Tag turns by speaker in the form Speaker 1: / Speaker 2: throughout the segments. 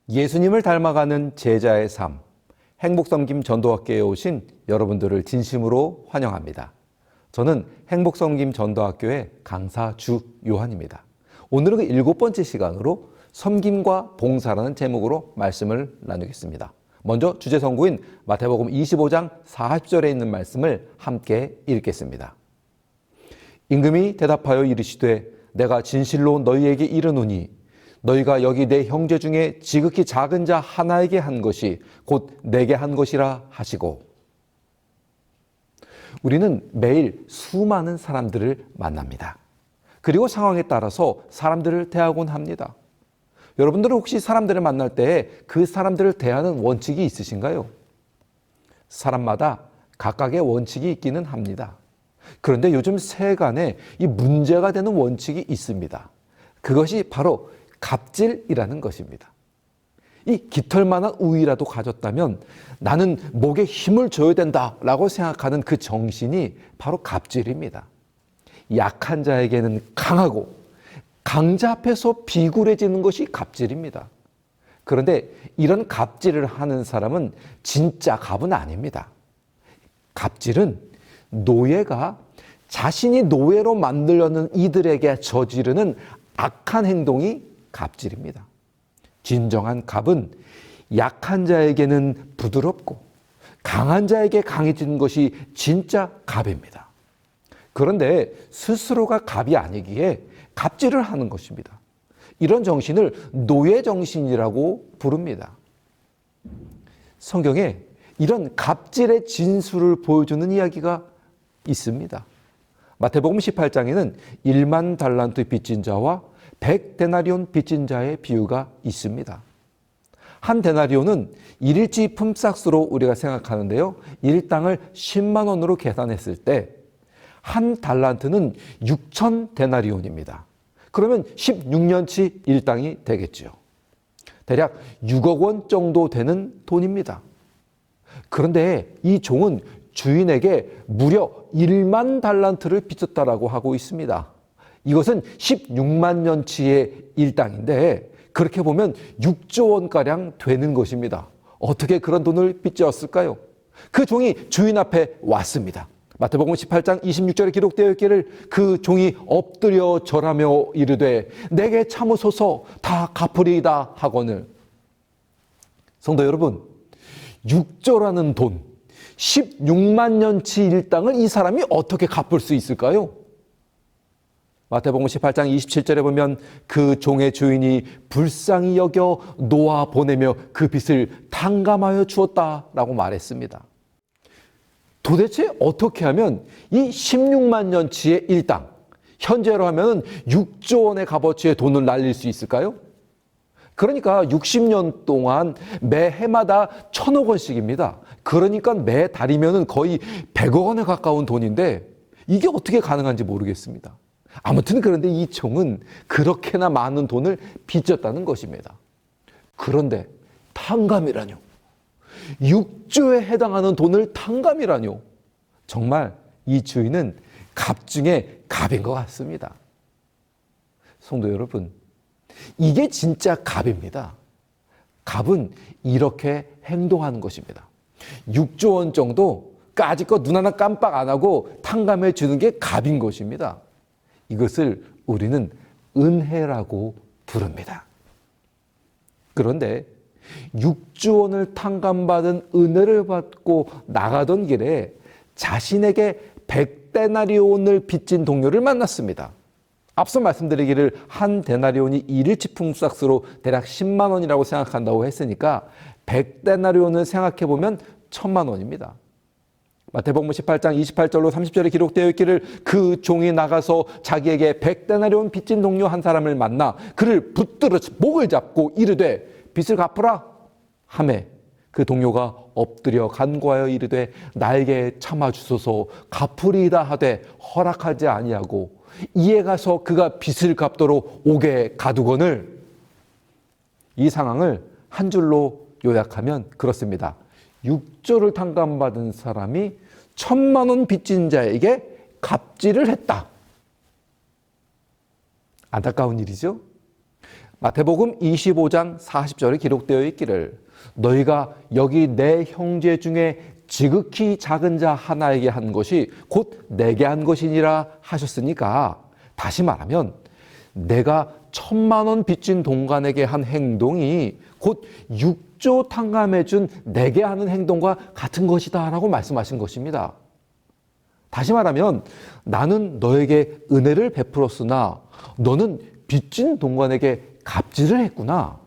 Speaker 1: 예수님을 닮아가는 제자의 삶, 행복섬김 전도학교에 오신 여러분들을 진심으로 환영합니다. 저는 행복섬김 전도학교의 강사 주요한입니다. 오늘은 그 7번째 시간으로 섬김과 봉사라는 제목으로 말씀을 나누겠습니다. 먼저 주제 선구인 마태복음 25장 40절에 있는 말씀을 함께 읽겠습니다. 임금이 대답하여 이르시되 내가 진실로 너희에게 이르노니 너희가 여기 내 형제 중에 지극히 작은 자 하나에게 한 것이 곧 내게 한 것이라 하시고. 우리는 매일 수많은 사람들을 만납니다. 그리고 상황에 따라서 사람들을 대하곤 합니다. 여러분들은 혹시 사람들을 만날 때 그 사람들을 대하는 원칙이 있으신가요? 사람마다 각각의 원칙이 있기는 합니다. 그런데 요즘 세간에 이 문제가 되는 원칙이 있습니다. 그것이 바로 갑질이라는 것입니다. 이 깃털만한 우위라도 가졌다면 나는 목에 힘을 줘야 된다라고 생각하는 그 정신이 바로 갑질입니다. 약한 자에게는 강하고 강자 앞에서 비굴해지는 것이 갑질입니다. 그런데 이런 갑질을 하는 사람은 진짜 갑은 아닙니다. 갑질은 노예가 자신이 노예로 만들려는 이들에게 저지르는 악한 행동이 갑질입니다. 진정한 갑은 약한 자에게는 부드럽고 강한 자에게 강해지는 것이 진짜 갑입니다. 그런데 스스로가 갑이 아니기에 갑질을 하는 것입니다. 이런 정신을 노예 정신이라고 부릅니다. 성경에 이런 갑질의 진수를 보여주는 이야기가 있습니다. 마태복음 18장에는 1만 달란트 빚진 자와 100데나리온 빚진 자의 비유가 있습니다. 한 데나리온은 1일치 품삯으로 우리가 생각하는데요. 일당을 10만 원으로 계산했을 때 한 달란트는 6천 데나리온입니다. 그러면 16년치 일당이 되겠죠. 대략 6억 원 정도 되는 돈입니다. 그런데 이 종은 주인에게 무려 1만 달란트를 빚졌다라고 하고 있습니다. 이것은 16만 년치의 일당인데 그렇게 보면 6조 원가량 되는 것입니다. 어떻게 그런 돈을 빚졌을까요? 그 종이 주인 앞에 왔습니다. 마태복음 18장 26절에 기록되어 있기를 그 종이 엎드려 절하며 이르되 내게 참으소서 다 갚으리이다 하거늘. 성도 여러분, 6조라는 돈, 16만 년치 일당을 이 사람이 어떻게 갚을 수 있을까요? 마태복음 18장 27절에 보면 그 종의 주인이 불쌍히 여겨 놓아 보내며 그 빚을 탕감하여 주었다라고 말했습니다. 도대체 어떻게 하면 이 16만 년치의 일당, 현재로 하면 6조 원의 값어치의 돈을 날릴 수 있을까요? 그러니까 60년 동안 매 해마다 1,000억 원씩입니다. 그러니까 매 달이면 거의 100억 원에 가까운 돈인데 이게 어떻게 가능한지 모르겠습니다. 아무튼 그런데 이 종은 그렇게나 많은 돈을 빚졌다는 것입니다. 그런데 탕감이라뇨. 6조에 해당하는 돈을 탕감이라뇨. 정말 이 주인은 갑 중에 갑인 것 같습니다. 성도 여러분, 이게 진짜 갑입니다. 갑은 이렇게 행동하는 것입니다. 6조 원 정도 까짓것 눈 하나 깜빡 안 하고 탕감해 주는 게 갑인 것입니다. 이것을 우리는 은혜라고 부릅니다. 그런데 6조 원을 탕감받은 은혜를 받고 나가던 길에 자신에게 100데나리온을 빚진 동료를 만났습니다. 앞서 말씀드리기를 한 데나리온이 1일치 품삯으로 대략 10만 원이라고 생각한다고 했으니까 100데나리온을 생각해보면 1,000만 원입니다. 마태복음 18장 28절로 30절에 기록되어 있기를 그 종이 나가서 자기에게 100데나리온 빚진 동료 한 사람을 만나 그를 붙들어 목을 잡고 이르되 빚을 갚으라 하매 그 동료가 엎드려 간구하여 이르되 나에게 참아 주소서 갚으리이다 하되 허락하지 아니하고 이에 가서 그가 빚을 갚도록 옥에 가두거늘. 이 상황을 한 줄로 요약하면 그렇습니다. 6조를 탕감받은 사람이 1,000만 원 빚진 자에게 갑질을 했다. 안타까운 일이죠. 마태복음 25장 40절에 기록되어 있기를 너희가 여기 내 형제 중에 지극히 작은 자 하나에게 한 것이 곧 내게 한 것이니라 하셨으니까, 다시 말하면 내가 1,000,000원 빚진 동관에게 한 행동이 곧 6조 탕감해준 내게 하는 행동과 같은 것이다 라고 말씀하신 것입니다. 다시 말하면 나는 너에게 은혜를 베풀었으나 너는 빚진 동관에게 갑질을 했구나.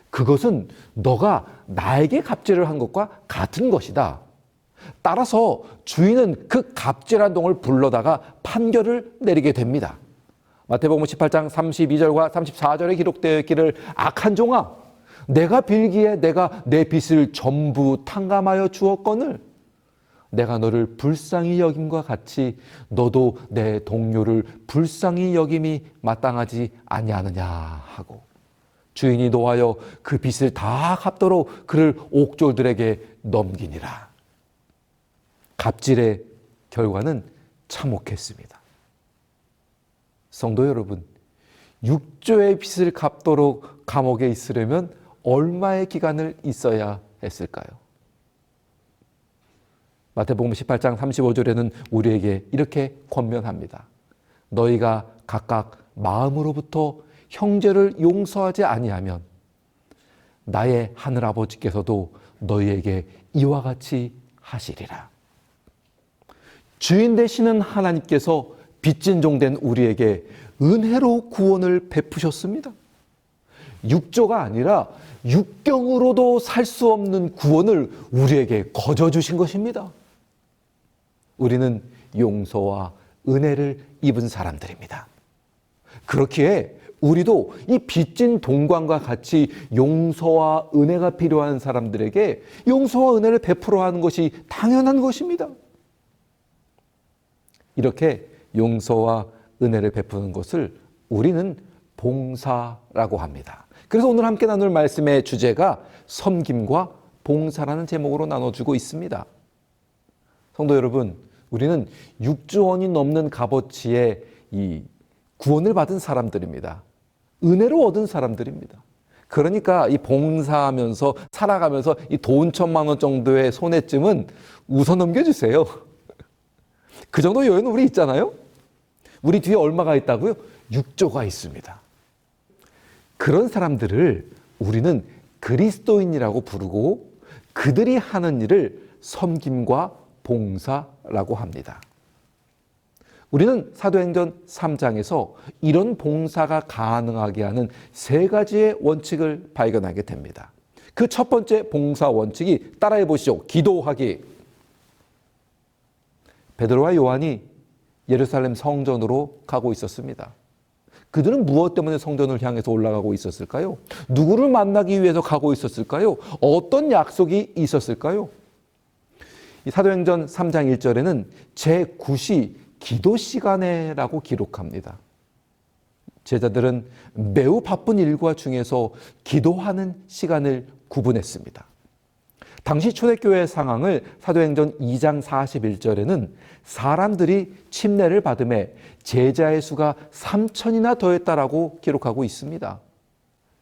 Speaker 1: 그것은 너가 나에게 갑질을 한 것과 같은 것이다. 따라서 주인은 그 갑질한 동을 불러다가 판결을 내리게 됩니다. 마태복음 18장 32절과 34절에 기록되어 있기를 악한 종아, 내가 빌기에 내가 내 빚을 전부 탕감하여 주었거늘 내가 너를 불쌍히 여김과 같이 너도 내 동료를 불쌍히 여김이 마땅하지 아니하느냐 하고, 주인이 노하여 그 빚을 다 갚도록 그를 옥졸들에게 넘기니라. 갑질의 결과는 참혹했습니다. 성도 여러분, 6조의 빚을 갚도록 감옥에 있으려면 얼마의 기간을 있어야 했을까요? 마태복음 18장 35절에는 우리에게 이렇게 권면합니다. 너희가 각각 마음으로부터 형제를 용서하지 아니하면 나의 하늘아버지께서도 너희에게 이와 같이 하시리라. 주인 되시는 하나님께서 빚진 종 된 우리에게 은혜로 구원을 베푸셨습니다. 6조가 아니라 육경으로도 살 수 없는 구원을 우리에게 거저 주신 것입니다. 우리는 용서와 은혜를 입은 사람들입니다. 그렇기에 우리도 이 빚진 동관과 같이 용서와 은혜가 필요한 사람들에게 용서와 은혜를 베풀어 하는 것이 당연한 것입니다. 이렇게 용서와 은혜를 베푸는 것을 우리는 봉사라고 합니다. 그래서 오늘 함께 나눌 말씀의 주제가 섬김과 봉사라는 제목으로 나눠주고 있습니다. 성도 여러분, 우리는 6조 원이 넘는 값어치의 이 구원을 받은 사람들입니다. 은혜로 얻은 사람들입니다. 그러니까 이 봉사하면서 살아가면서 이 돈 1,000,000원 정도의 손해쯤은 웃어 넘겨주세요. 그 정도 여유는 우리 있잖아요. 우리 뒤에 얼마가 있다고요? 6조가 있습니다. 그런 사람들을 우리는 그리스도인이라고 부르고 그들이 하는 일을 섬김과 봉사라고 합니다. 우리는 사도행전 3장에서 이런 봉사가 가능하게 하는 3가지의 원칙을 발견하게 됩니다. 그 첫 번째 봉사 원칙이, 따라해 보시죠. 기도하기. 베드로와 요한이 예루살렘 성전으로 가고 있었습니다. 그들은 무엇 때문에 성전을 향해서 올라가고 있었을까요? 누구를 만나기 위해서 가고 있었을까요? 어떤 약속이 있었을까요? 이 사도행전 3장 1절에는 제9시 기도 시간에라고 기록합니다. 제자들은 매우 바쁜 일과 중에서 기도하는 시간을 구분했습니다. 당시 초대교회의 상황을 사도행전 2장 41절에는 사람들이 침례를 받음에 제자의 수가 3,000이나 더했다라고 기록하고 있습니다.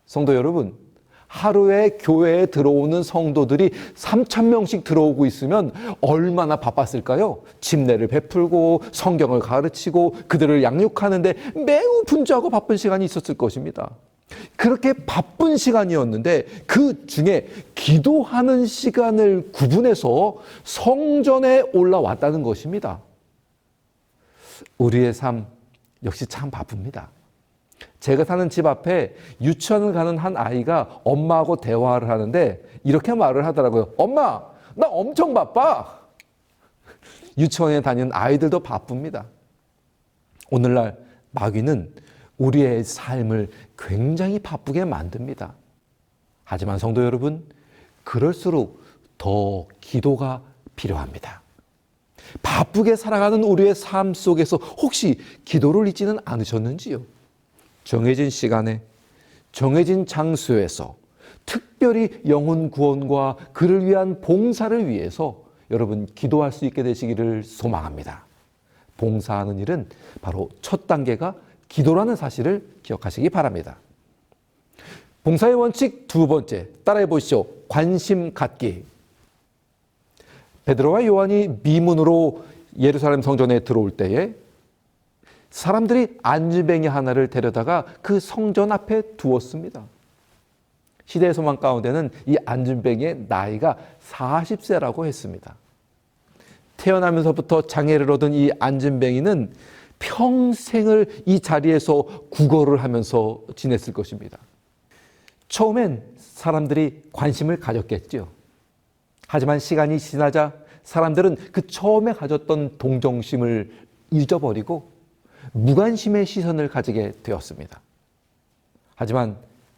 Speaker 1: 성도 여러분, 하루에 교회에 들어오는 성도들이 3,000명씩 들어오고 있으면 얼마나 바빴을까요? 침례를 베풀고 성경을 가르치고 그들을 양육하는데 매우 분주하고 바쁜 시간이 있었을 것입니다. 그렇게 바쁜 시간이었는데 그 중에 기도하는 시간을 구분해서 성전에 올라왔다는 것입니다. 우리의 삶 역시 참 바쁩니다. 제가 사는 집 앞에 유치원을 가는 한 아이가 엄마하고 대화를 하는데 이렇게 말을 하더라고요. 엄마, 나 엄청 바빠. 유치원에 다니는 아이들도 바쁩니다. 오늘날 마귀는 우리의 삶을 굉장히 바쁘게 만듭니다. 하지만 성도 여러분, 그럴수록 더 기도가 필요합니다. 바쁘게 살아가는 우리의 삶 속에서 혹시 기도를 잊지는 않으셨는지요? 정해진 시간에, 정해진 장소에서 특별히 영혼 구원과 그를 위한 봉사를 위해서 여러분 기도할 수 있게 되시기를 소망합니다. 봉사하는 일은 바로 첫 단계가 기도라는 사실을 기억하시기 바랍니다. 봉사의 원칙 두 번째, 따라해 보시죠. 관심 갖기. 베드로와 요한이 미문으로 예루살렘 성전에 들어올 때에 사람들이 안진뱅이 하나를 데려다가 그 성전 앞에 두었습니다. 시대의 소망 가운데는 이 안진뱅이의 나이가 40세라고 했습니다. 태어나면서부터 장애를 얻은 이 안진뱅이는 평생을 이 자리에서 구걸을 하면서 지냈을 것입니다. 처음엔 사람들이 관심을 가졌겠죠. 하지만 시간이 지나자 사람들은 그 처음에 가졌던 동정심을 잊어버리고 무관심의 시선을 가지게 되었습니다. 하지만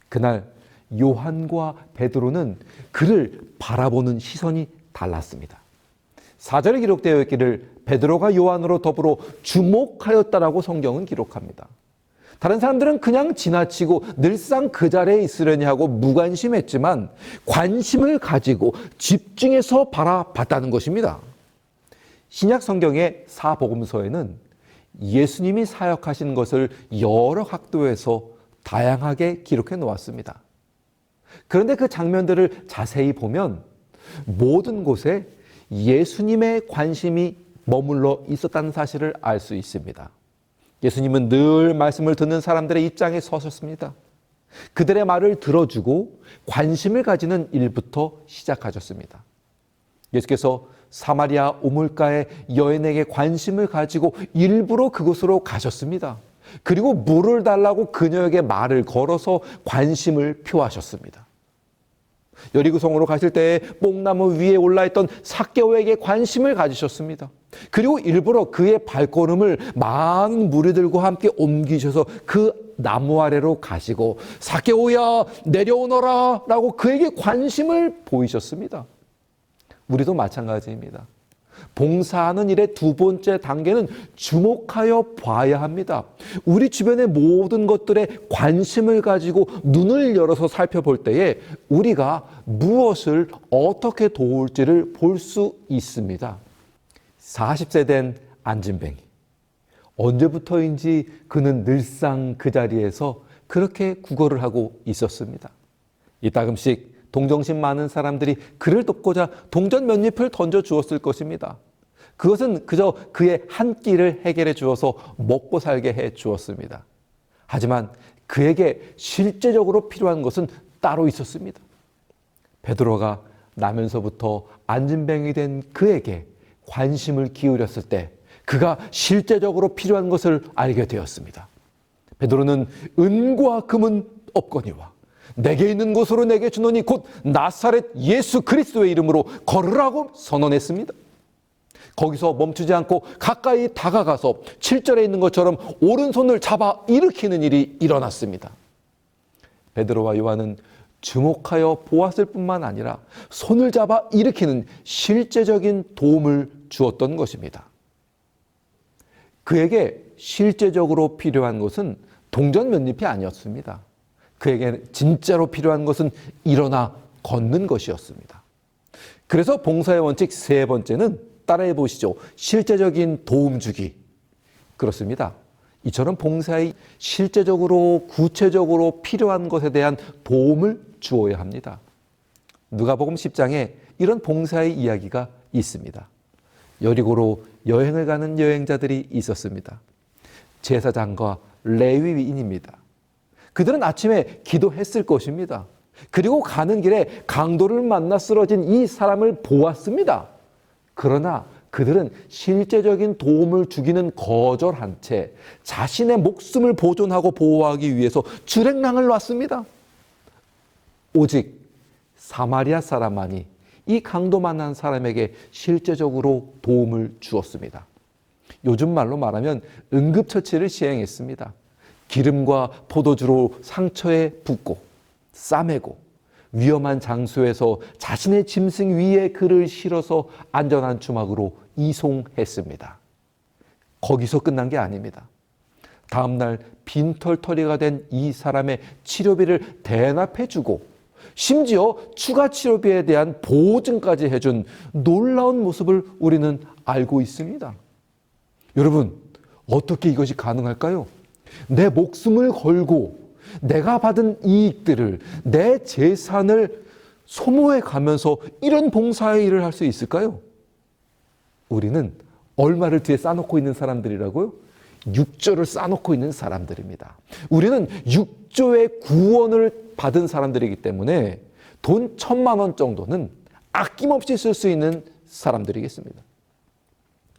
Speaker 1: 그날 요한과 베드로는 그를 바라보는 시선이 달랐습니다. 4절에 기록되어 있기를 베드로가 요한으로 더불어 주목하였다라고 성경은 기록합니다. 다른 사람들은 그냥 지나치고 늘상 그 자리에 있으려니 하고 무관심했지만 관심을 가지고 집중해서 바라봤다는 것입니다. 신약 성경의 사복음서에는 예수님이 사역하신 것을 여러 각도에서 다양하게 기록해 놓았습니다. 그런데 그 장면들을 자세히 보면 모든 곳에 예수님의 관심이 머물러 있었다는 사실을 알 수 있습니다. 예수님은 늘 말씀을 듣는 사람들의 입장에 서셨습니다. 그들의 말을 들어주고 관심을 가지는 일부터 시작하셨습니다. 예수께서 사마리아 우물가의 여인에게 관심을 가지고 일부러 그곳으로 가셨습니다. 그리고 물을 달라고 그녀에게 말을 걸어서 관심을 표하셨습니다. 여리고성으로 가실 때에 뽕나무 위에 올라있던 삭개오에게 관심을 가지셨습니다. 그리고 일부러 그의 발걸음을 많은 무리들과 함께 옮기셔서 그 나무 아래로 가시고 삭개오야 내려오너라 라고 그에게 관심을 보이셨습니다. 우리도 마찬가지입니다. 봉사하는 일의 두 번째 단계는 주목하여 봐야 합니다. 우리 주변의 모든 것들에 관심을 가지고 눈을 열어서 살펴볼 때에 우리가 무엇을 어떻게 도울지를 볼 수 있습니다. 40세 된 안진뱅이. 언제부터인지 그는 늘상 그 자리에서 그렇게 구걸을 하고 있었습니다. 이따금씩 동정심 많은 사람들이 그를 돕고자 동전 몇 잎을 던져 주었을 것입니다. 그것은 그저 그의 한 끼를 해결해 주어서 먹고 살게 해 주었습니다. 하지만 그에게 실제적으로 필요한 것은 따로 있었습니다. 베드로가 나면서부터 안진뱅이 된 그에게 관심을 기울였을 때 그가 실제적으로 필요한 것을 알게 되었습니다. 베드로는 은과 금은 없거니와 내게 있는 것으로 내게 주노니 곧 나사렛 예수 그리스도의 이름으로 걸으라고 선언했습니다. 거기서 멈추지 않고 가까이 다가가서 7절에 있는 것처럼 오른손을 잡아 일으키는 일이 일어났습니다. 베드로와 요한은 주목하여 보았을 뿐만 아니라 손을 잡아 일으키는 실제적인 도움을 주었던 것입니다. 그에게 실제적으로 필요한 것은 동전 몇 잎이 아니었습니다. 그에게 진짜로 필요한 것은 일어나 걷는 것이었습니다. 그래서 봉사의 원칙 세 번째는 따라해 보시죠. 실제적인 도움 주기. 그렇습니다. 이처럼 봉사의 실제적으로 구체적으로 필요한 것에 대한 도움을 주어야 합니다. 누가복음 10장에 이런 봉사의 이야기가 있습니다. 여리고로 여행을 가는 여행자들이 있었습니다. 제사장과 레위인입니다. 그들은 아침에 기도했을 것입니다. 그리고 가는 길에 강도를 만나 쓰러진 이 사람을 보았습니다. 그러나 그들은 실제적인 도움을 주기는 거절한 채 자신의 목숨을 보존하고 보호하기 위해서 주랭랑을 놨습니다. 오직 사마리아 사람만이 이 강도 만난 사람에게 실제적으로 도움을 주었습니다. 요즘 말로 말하면 응급처치를 시행했습니다. 기름과 포도주로 상처에 붓고 싸매고 위험한 장소에서 자신의 짐승 위에 그를 실어서 안전한 주막으로 이송했습니다. 거기서 끝난 게 아닙니다. 다음날 빈털터리가 된 이 사람의 치료비를 대납해주고 심지어 추가 치료비에 대한 보증까지 해준 놀라운 모습을 우리는 알고 있습니다. 여러분, 어떻게 이것이 가능할까요? 내 목숨을 걸고 내가 받은 이익들을, 내 재산을 소모해 가면서 이런 봉사의 일을 할 수 있을까요? 우리는 얼마를 뒤에 쌓아놓고 있는 사람들이라고요? 6조를 쌓아놓고 있는 사람들입니다. 우리는 6조의 구원을 받은 사람들이기 때문에 돈 1,000만 원 정도는 아낌없이 쓸 수 있는 사람들이겠습니다.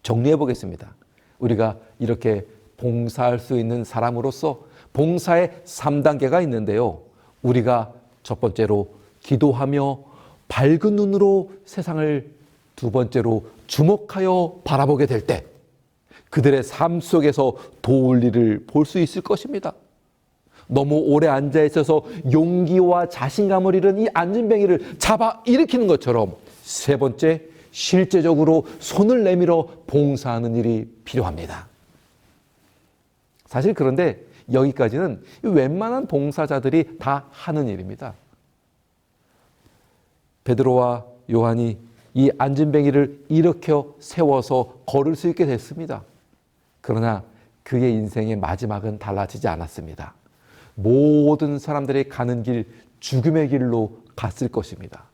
Speaker 1: 정리해 보겠습니다. 우리가 이렇게 봉사할 수 있는 사람으로서 봉사의 3단계가 있는데요. 우리가 첫 번째로 기도하며 밝은 눈으로 세상을, 두 번째로 주목하여 바라보게 될 때 그들의 삶 속에서 도울 일을 볼 수 있을 것입니다. 너무 오래 앉아 있어서 용기와 자신감을 잃은 이 안진뱅이를 잡아 일으키는 것처럼 세 번째, 실제적으로 손을 내밀어 봉사하는 일이 필요합니다. 사실 그런데 여기까지는 웬만한 봉사자들이 다 하는 일입니다. 베드로와 요한이 이 안진뱅이를 일으켜 세워서 걸을 수 있게 됐습니다. 그러나 그의 인생의 마지막은 달라지지 않았습니다. 모든 사람들이 가는 길, 죽음의 길로 갔을 것입니다.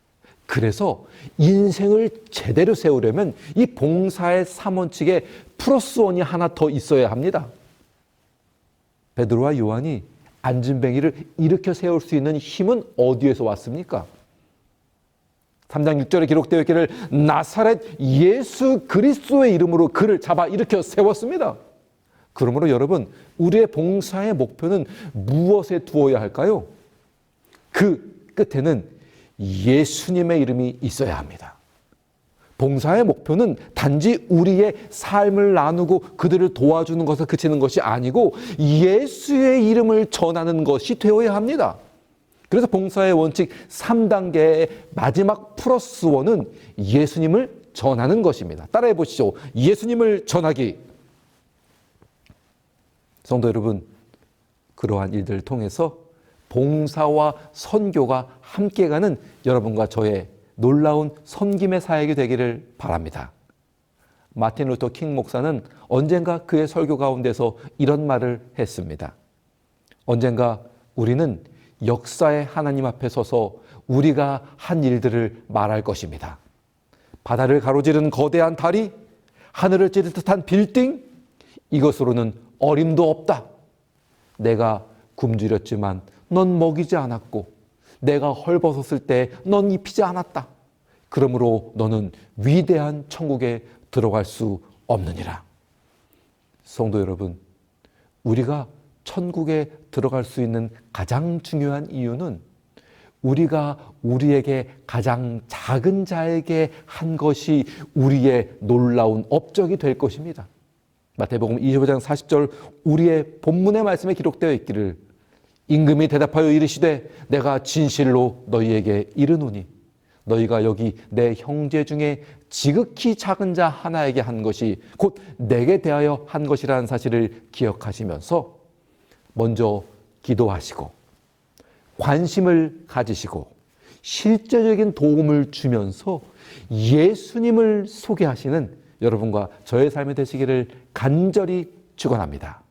Speaker 1: 그래서 인생을 제대로 세우려면 이 봉사의 3원칙에 플러스1이 하나 더 있어야 합니다. 베드로와 요한이 안진뱅이를 일으켜 세울 수 있는 힘은 어디에서 왔습니까? 3장 6절에 기록되어 있기를 나사렛 예수 그리스도의 이름으로 그를 잡아 일으켜 세웠습니다. 그러므로 여러분, 우리의 봉사의 목표는 무엇에 두어야 할까요? 그 끝에는 예수님의 이름이 있어야 합니다. 봉사의 목표는 단지 우리의 삶을 나누고 그들을 도와주는 것에 그치는 것이 아니고 예수의 이름을 전하는 것이 되어야 합니다. 그래서 봉사의 원칙 3단계의 마지막 플러스1은 예수님을 전하는 것입니다. 따라해 보시죠. 예수님을 전하기. 성도 여러분, 그러한 일들을 통해서 봉사와 선교가 함께 가는 여러분과 저의 놀라운 섬김의 사역이 되기를 바랍니다. 마틴 루터 킹 목사는 언젠가 그의 설교 가운데서 이런 말을 했습니다. 언젠가 우리는 역사의 하나님 앞에 서서 우리가 한 일들을 말할 것입니다. 바다를 가로지른 거대한 다리, 하늘을 찌를 듯한 빌딩, 이것으로는 어림도 없다. 내가 굶주렸지만 넌 먹이지 않았고 내가 헐벗었을 때 넌 입히지 않았다. 그러므로 너는 위대한 천국에 들어갈 수 없느니라. 성도 여러분, 우리가 천국에 들어갈 수 있는 가장 중요한 이유는 우리가 우리에게 가장 작은 자에게 한 것이 우리의 놀라운 업적이 될 것입니다. 마태복음 25장 40절 우리의 본문의 말씀에 기록되어 있기를 임금이 대답하여 이르시되 내가 진실로 너희에게 이르노니 너희가 여기 내 형제 중에 지극히 작은 자 하나에게 한 것이 곧 내게 대하여 한 것이라는 사실을 기억하시면서 먼저 기도하시고 관심을 가지시고 실제적인 도움을 주면서 예수님을 소개하시는 여러분과 저의 삶이 되시기를 간절히 축원합니다.